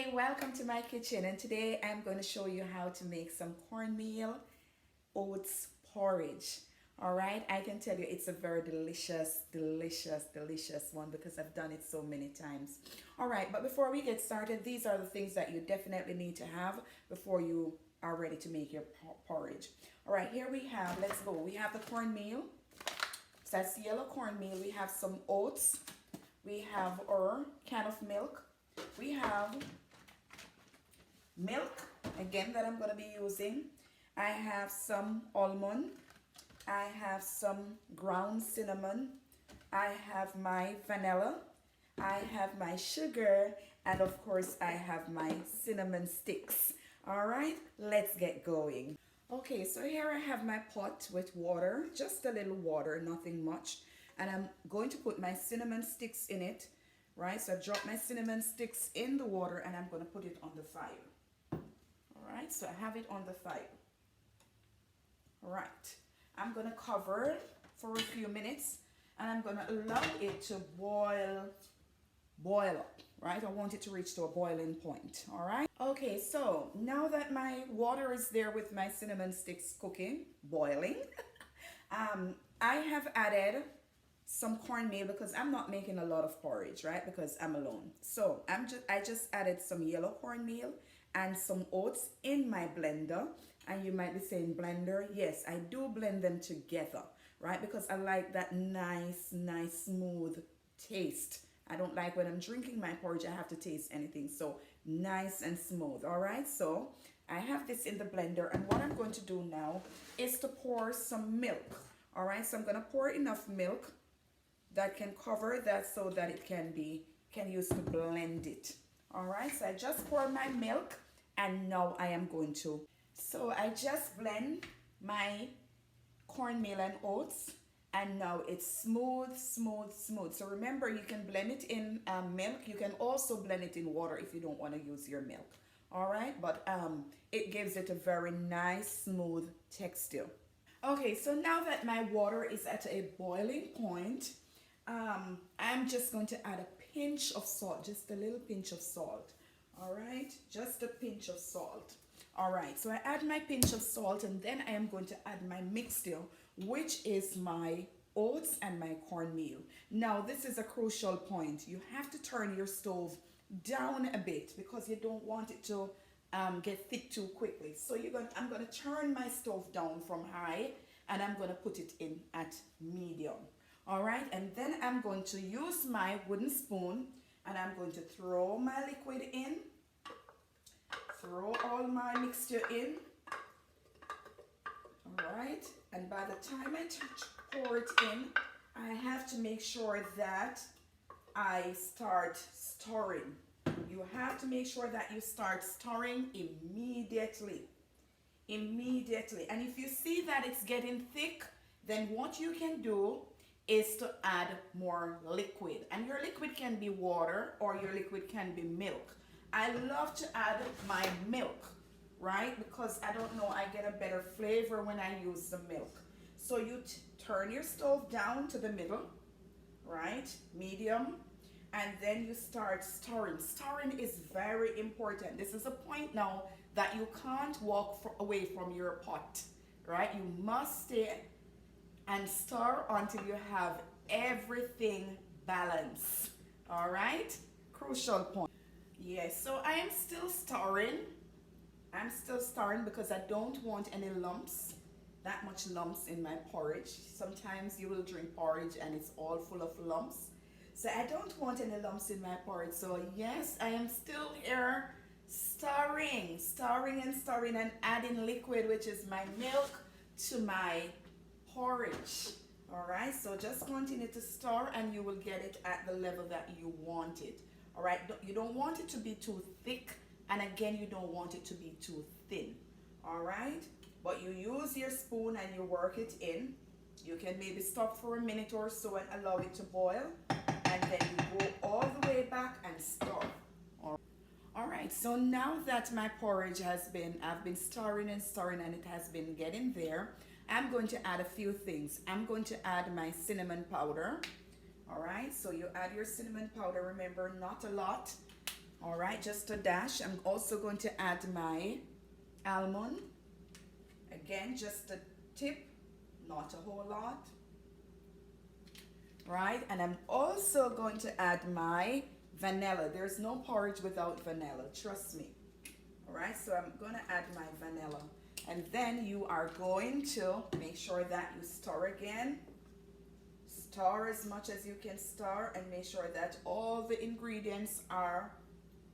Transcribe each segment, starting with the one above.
Hi, welcome to my kitchen, and today I'm going to show you how to make some cornmeal oats porridge. All right, I can tell you it's a very delicious one because I've done it so many times. All right, but before we get started, these are the things that you definitely need to have before you are ready to make your porridge. All right, here we have, let's go. We have the cornmeal. So that's yellow cornmeal. We have some oats. We have our can of milk. We have milk, again, that I'm going to be using. I have some almond. I have some ground cinnamon. I have my vanilla. I have my sugar. And of course, I have my cinnamon sticks. All right, let's get going. Okay, so here I have my pot with water, just a little water, nothing much. And I'm going to put my cinnamon sticks in it. Right, so I drop my cinnamon sticks in the water and I'm going to put it on the fire. All right, so I have it on the fire. All right, I'm going to cover it for a few minutes and I'm going to allow it to boil up. Right, I want it to reach to a boiling point. All right. Okay, so now that my water is there with my cinnamon sticks cooking, boiling, I have added some cornmeal because I'm not making a lot of porridge, right? Because I'm alone. So I just added some yellow cornmeal and some oats in my blender. And you might be saying blender. Yes, I do blend them together, right? Because I like that nice smooth taste. I don't like when I'm drinking my porridge, I have to taste anything. So nice and smooth. All right, so I have this in the blender, and what I'm going to do now is to pour some milk. All right, so I'm going to pour enough milk that can cover that so that it can use to blend it. All right, so I just pour my milk and now I am going to. So I just blend my cornmeal and oats and now it's smooth. So remember, you can blend it in milk. You can also blend it in water if you don't want to use your milk. All right, but it gives it a very nice smooth texture. Okay, so now that my water is at a boiling point, I'm just going to add a pinch of salt, just a little pinch of salt. All right, just a pinch of salt. All right, so I add my pinch of salt and then I am going to add my mixture, which is my oats and my cornmeal. Now, this is a crucial point. You have to turn your stove down a bit because you don't want it to get thick too quickly. So I'm going to turn my stove down from high and I'm going to put it in at medium. All right, and then I'm going to use my wooden spoon and I'm going to throw my liquid in, throw all my mixture in. All right, and by the time I pour it in, I have to make sure that I start stirring. You have to make sure that you start stirring immediately. And if you see that it's getting thick, then what you can do is to add more liquid, and your liquid can be water or your liquid can be milk. I love to add my milk, right? Because I don't know, I get a better flavor when I use the milk. So you turn your stove down to the middle, right? Medium, and then you start stirring. Stirring is very important. This is a point now that you can't walk away from your pot, right? You must stay and stir until you have everything balanced. All right, crucial point. Yes, so I am still stirring. I'm still stirring because I don't want any lumps, that much lumps in my porridge. Sometimes you will drink porridge and it's all full of lumps. So I don't want any lumps in my porridge. So yes, I am still here stirring and adding liquid, which is my milk, to my porridge. All right, so just continue to stir and you will get it at the level that you want it. All right, you don't want it to be too thick, and again, you don't want it to be too thin. All right, but you use your spoon and you work it in. You can maybe stop for a minute or so and allow it to boil, and then you go all the way back and stir. All right, so now that my porridge I've been stirring and it has been getting there, I'm going to add a few things. I'm going to add my cinnamon powder. All right, so you add your cinnamon powder. Remember, not a lot. All right, just a dash. I'm also going to add my almond. Again, just a tip, not a whole lot. Right, and I'm also going to add my vanilla. There's no porridge without vanilla, trust me. All right, so I'm going to add my vanilla. And then you are going to make sure that you stir again. Stir as much as you can stir and make sure that all the ingredients are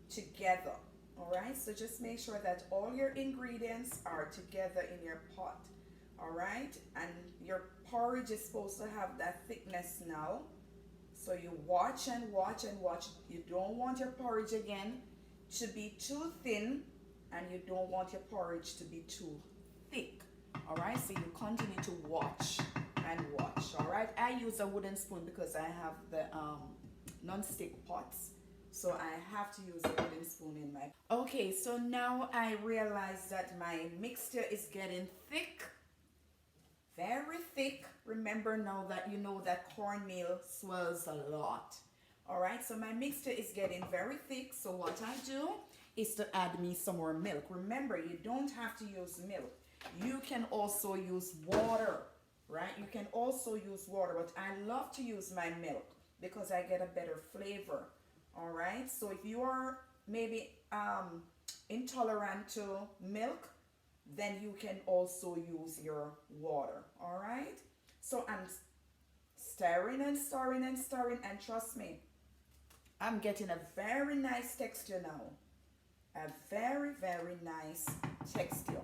together. All right, so just make sure that all your ingredients are together in your pot. All right, and your porridge is supposed to have that thickness now. So you watch and watch and watch. You don't want your porridge again to be too thin, and you don't want your porridge to be too thick. All right, so you continue to watch and watch. All right, I use a wooden spoon because I have the non-stick pots, so I have to use a wooden spoon in my. Okay, so now I realize that my mixture is getting thick, very thick. Remember now that you know that cornmeal swells a lot. All right, so my mixture is getting very thick, so what I do is to add me some more milk. Remember, you don't have to use milk. You can also use water, right? You can also use water, but I love to use my milk because I get a better flavor. All right, so if you are maybe intolerant to milk, then you can also use your water. All right, so I'm stirring and stirring and stirring, and trust me, I'm getting a very nice texture now. A very, very nice texture.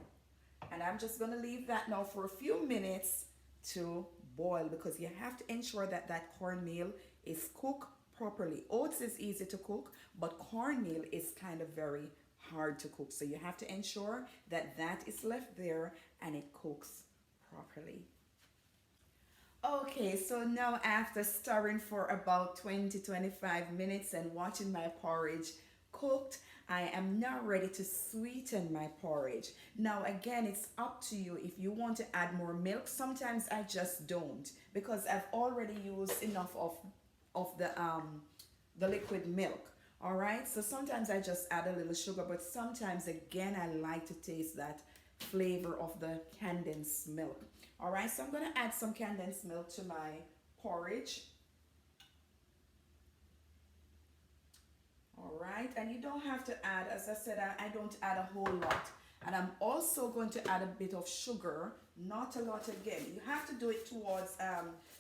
And I'm just going to leave that now for a few minutes to boil, because you have to ensure that that cornmeal is cooked properly. Oats is easy to cook, but cornmeal is kind of very hard to cook. So you have to ensure that that is left there and it cooks properly. Okay, so now after stirring for about 20-25 minutes and watching my porridge cooked, I am now ready to sweeten my porridge. Now again, it's up to you if you want to add more milk. Sometimes I just don't, because I've already used enough of the liquid milk. All right, so sometimes I just add a little sugar, but sometimes again I like to taste that flavor of the condensed milk. All right, so I'm going to add some condensed milk to my porridge. All right, and you don't have to add, as I said, I don't add a whole lot. And I'm also going to add a bit of sugar, not a lot again. You have to do it towards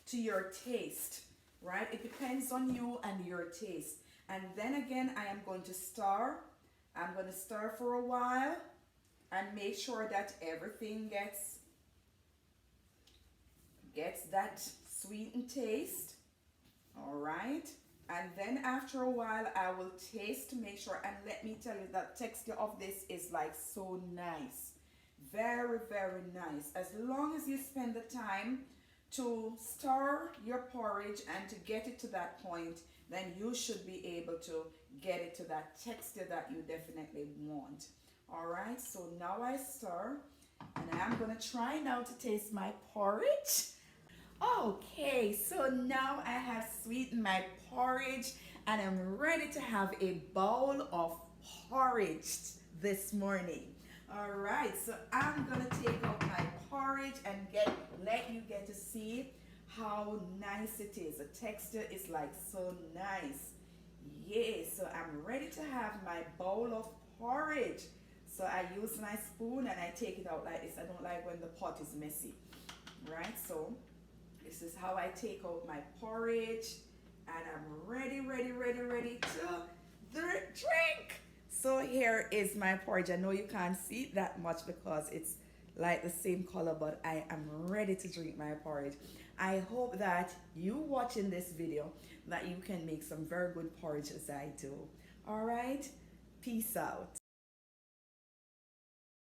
to your taste, right? It depends on you and your taste. And then again, I am going to stir. I'm going to stir for a while and make sure that everything gets that sweetened taste. All right. And then after a while, I will taste to make sure. And let me tell you, that texture of this is like so nice. Very, very nice. As long as you spend the time to stir your porridge and to get it to that point, then you should be able to get it to that texture that you definitely want. All right, so now I stir, and I'm gonna try now to taste my porridge. Okay, so now I have sweetened my porridge and I'm ready to have a bowl of porridge this morning. All right, so I'm gonna take out my porridge and let you get to see how nice it is. The texture is like so nice. Yeah, so I'm ready to have my bowl of porridge. So I use my spoon and I take it out like this. I don't like when the pot is messy, right? So this is how I take out my porridge, and I'm ready to drink. So here is my porridge. I know you can't see it that much because it's like the same color, but I am ready to drink my porridge. I hope that you watching this video, that you can make some very good porridge as I do. All right, peace out.